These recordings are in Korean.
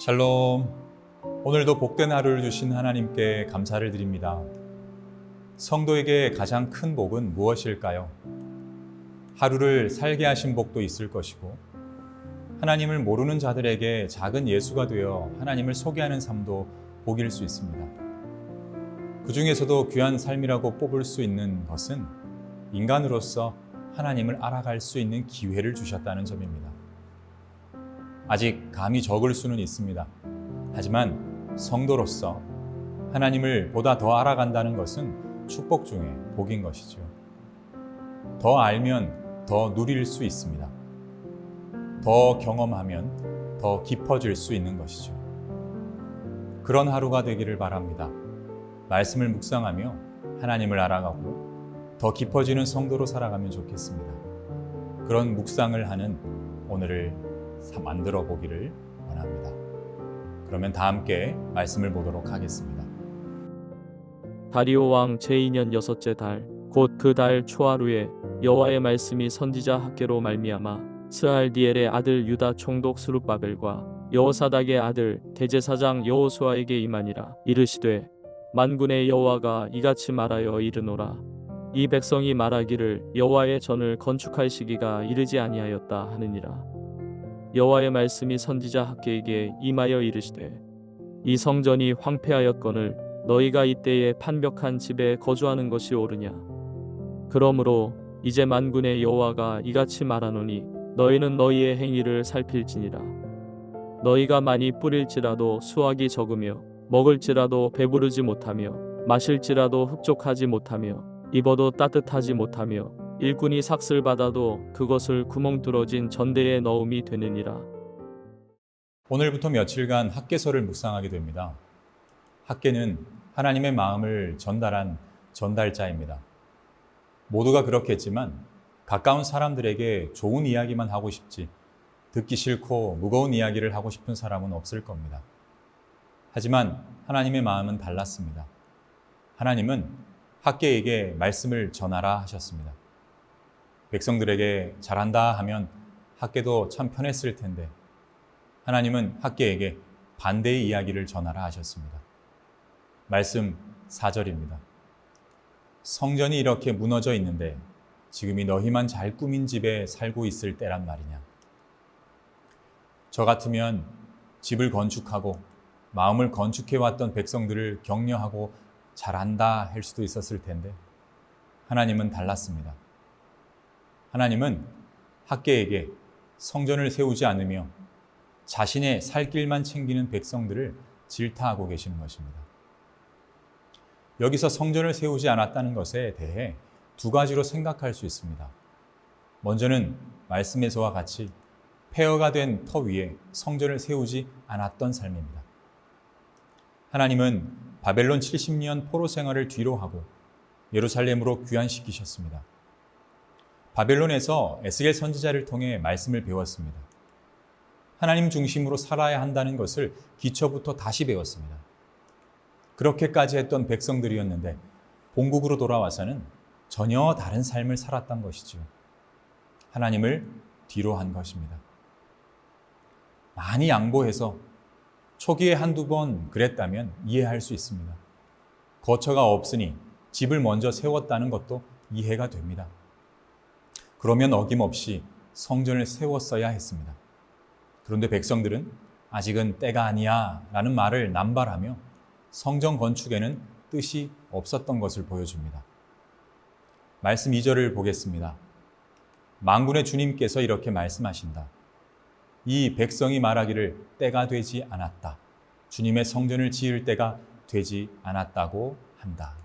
샬롬. 오늘도 복된 하루를 주신 하나님께 감사를 드립니다. 성도에게 가장 큰 복은 무엇일까요? 하루를 살게 하신 복도 있을 것이고, 하나님을 모르는 자들에게 작은 예수가 되어 하나님을 소개하는 삶도 복일 수 있습니다. 그 중에서도 귀한 삶이라고 뽑을 수 있는 것은 인간으로서 하나님을 알아갈 수 있는 기회를 주셨다는 점입니다. 아직 감히 적을 수는 있습니다. 하지만 성도로서 하나님을 보다 더 알아간다는 것은 축복 중에 복인 것이죠. 더 알면 더 누릴 수 있습니다. 더 경험하면 더 깊어질 수 있는 것이죠. 그런 하루가 되기를 바랍니다. 말씀을 묵상하며 하나님을 알아가고 더 깊어지는 성도로 살아가면 좋겠습니다. 그런 묵상을 하는 오늘을 만들어 보기를 원합니다. 그러면 다 함께 말씀을 보도록 하겠습니다. 다리오 왕 제2년 여섯째 달 곧 그 달 초하루에 여호와의 말씀이 선지자 학개로 말미암아 스알디엘의 아들 유다 총독 스룹바벨과 여호사닥의 아들 대제사장 여호수아에게 임하니라. 이르시되 만군의 여호와가 이같이 말하여 이르노라. 이 백성이 말하기를 여호와의 전을 건축할 시기가 이르지 아니하였다 하느니라. 여호와의 말씀이 선지자 학개에게 임하여 이르시되 이 성전이 황폐하였거늘 너희가 이때에 판벽한 집에 거주하는 것이 옳으냐. 그러므로 이제 만군의 여호와가 이같이 말하노니 너희는 너희의 행위를 살필지니라. 너희가 많이 뿌릴지라도 수확이 적으며 먹을지라도 배부르지 못하며 마실지라도 흡족하지 못하며 입어도 따뜻하지 못하며 일꾼이 삭슬 받아도 그것을 구멍 뚫어진 전대에 넣음이 되느니라. 오늘부터 며칠간 학개서를 묵상하게 됩니다. 학개는 하나님의 마음을 전달한 전달자입니다. 모두가 그렇겠지만 가까운 사람들에게 좋은 이야기만 하고 싶지 듣기 싫고 무거운 이야기를 하고 싶은 사람은 없을 겁니다. 하지만 하나님의 마음은 달랐습니다. 하나님은 학개에게 말씀을 전하라 하셨습니다. 백성들에게 잘한다 하면 학개도 참 편했을 텐데 하나님은 학개에게 반대의 이야기를 전하라 하셨습니다. 말씀 4절입니다. 성전이 이렇게 무너져 있는데 지금이 너희만 잘 꾸민 집에 살고 있을 때란 말이냐. 저 같으면 집을 건축하고 마음을 건축해왔던 백성들을 격려하고 잘한다 할 수도 있었을 텐데 하나님은 달랐습니다. 하나님은 학개에게 성전을 세우지 않으며 자신의 살 길만 챙기는 백성들을 질타하고 계시는 것입니다. 여기서 성전을 세우지 않았다는 것에 대해 두 가지로 생각할 수 있습니다. 먼저는 말씀에서와 같이 폐허가 된 터 위에 성전을 세우지 않았던 삶입니다. 하나님은 바벨론 70년 포로 생활을 뒤로 하고 예루살렘으로 귀환시키셨습니다. 바벨론에서 에스겔 선지자를 통해 말씀을 배웠습니다. 하나님 중심으로 살아야 한다는 것을 기초부터 다시 배웠습니다. 그렇게까지 했던 백성들이었는데 본국으로 돌아와서는 전혀 다른 삶을 살았던 것이죠. 하나님을 뒤로 한 것입니다. 많이 양보해서 초기에 한두 번 그랬다면 이해할 수 있습니다. 거처가 없으니 집을 먼저 세웠다는 것도 이해가 됩니다. 그러면 어김없이 성전을 세웠어야 했습니다. 그런데 백성들은 아직은 때가 아니야 라는 말을 남발하며 성전 건축에는 뜻이 없었던 것을 보여줍니다. 말씀 2절을 보겠습니다. 만군의 주님께서 이렇게 말씀하신다. 이 백성이 말하기를 때가 되지 않았다. 주님의 성전을 지을 때가 되지 않았다고 한다.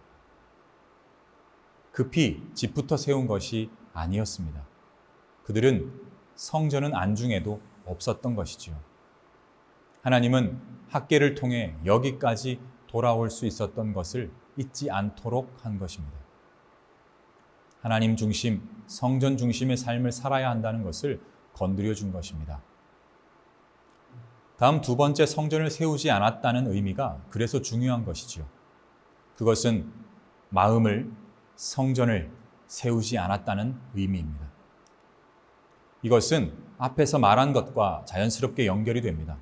급히 집부터 세운 것이 아니었습니다. 그들은 성전은 안중에도 없었던 것이지요. 하나님은 학개를 통해 여기까지 돌아올 수 있었던 것을 잊지 않도록 한 것입니다. 하나님 중심, 성전 중심의 삶을 살아야 한다는 것을 건드려 준 것입니다. 다음 두 번째, 성전을 세우지 않았다는 의미가 그래서 중요한 것이지요. 그것은 마음을, 성전을 세우지 않았다는 의미입니다. 이것은 앞에서 말한 것과 자연스럽게 연결이 됩니다.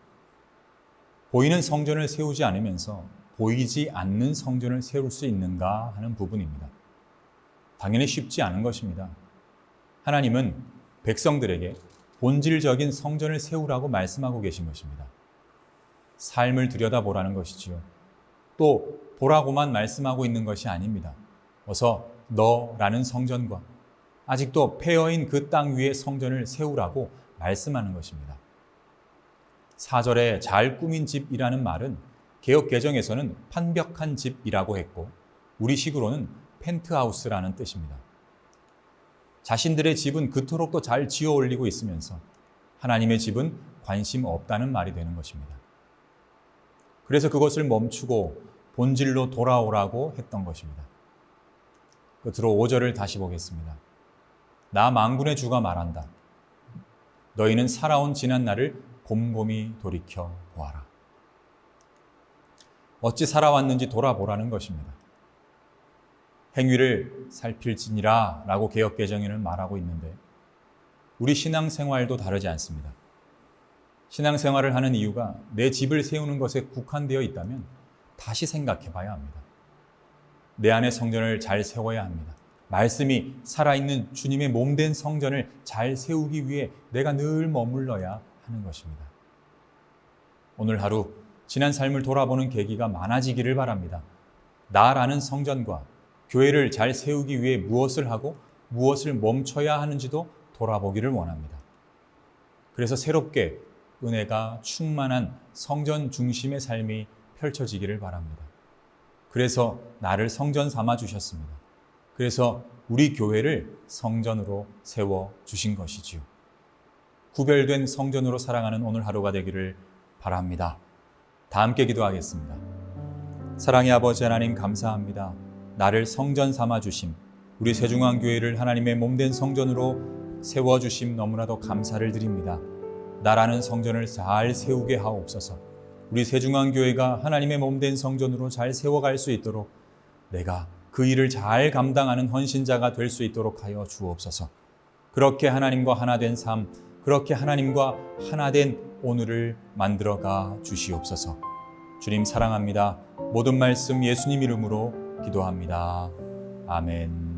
보이는 성전을 세우지 않으면서 보이지 않는 성전을 세울 수 있는가 하는 부분입니다. 당연히 쉽지 않은 것입니다. 하나님은 백성들에게 본질적인 성전을 세우라고 말씀하고 계신 것입니다. 삶을 들여다보라는 것이지요. 또 보라고만 말씀하고 있는 것이 아닙니다. 어서 너라는 성전과 아직도 폐허인 그 땅 위에 성전을 세우라고 말씀하는 것입니다. 4절에 잘 꾸민 집이라는 말은 개역 개정에서는 판벽한 집이라고 했고 우리식으로는 펜트하우스라는 뜻입니다. 자신들의 집은 그토록도 잘 지어 올리고 있으면서 하나님의 집은 관심 없다는 말이 되는 것입니다. 그래서 그것을 멈추고 본질로 돌아오라고 했던 것입니다. 끝으로 5절을 다시 보겠습니다. 나 만군의 주가 말한다. 너희는 살아온 지난 날을 곰곰이 돌이켜 보아라. 어찌 살아왔는지 돌아보라는 것입니다. 행위를 살필지니라 라고 개역개정에는 말하고 있는데 우리 신앙생활도 다르지 않습니다. 신앙생활을 하는 이유가 내 집을 세우는 것에 국한되어 있다면 다시 생각해 봐야 합니다. 내 안의 성전을 잘 세워야 합니다. 말씀이 살아있는 주님의 몸된 성전을 잘 세우기 위해 내가 늘 머물러야 하는 것입니다. 오늘 하루 지난 삶을 돌아보는 계기가 많아지기를 바랍니다. 나라는 성전과 교회를 잘 세우기 위해 무엇을 하고 무엇을 멈춰야 하는지도 돌아보기를 원합니다. 그래서 새롭게 은혜가 충만한 성전 중심의 삶이 펼쳐지기를 바랍니다. 그래서 나를 성전 삼아 주셨습니다. 그래서 우리 교회를 성전으로 세워 주신 것이지요. 구별된 성전으로 살아가는 오늘 하루가 되기를 바랍니다. 다 함께 기도하겠습니다. 사랑의 아버지 하나님 감사합니다. 나를 성전 삼아 주심, 우리 새중앙교회를 하나님의 몸된 성전으로 세워 주심 너무나도 감사를 드립니다. 나라는 성전을 잘 세우게 하옵소서. 우리 새중앙교회가 하나님의 몸된 성전으로 잘 세워갈 수 있도록 내가 그 일을 잘 감당하는 헌신자가 될 수 있도록 하여 주옵소서. 그렇게 하나님과 하나 된 삶, 그렇게 하나님과 하나 된 오늘을 만들어가 주시옵소서. 주님 사랑합니다. 모든 말씀 예수님 이름으로 기도합니다. 아멘.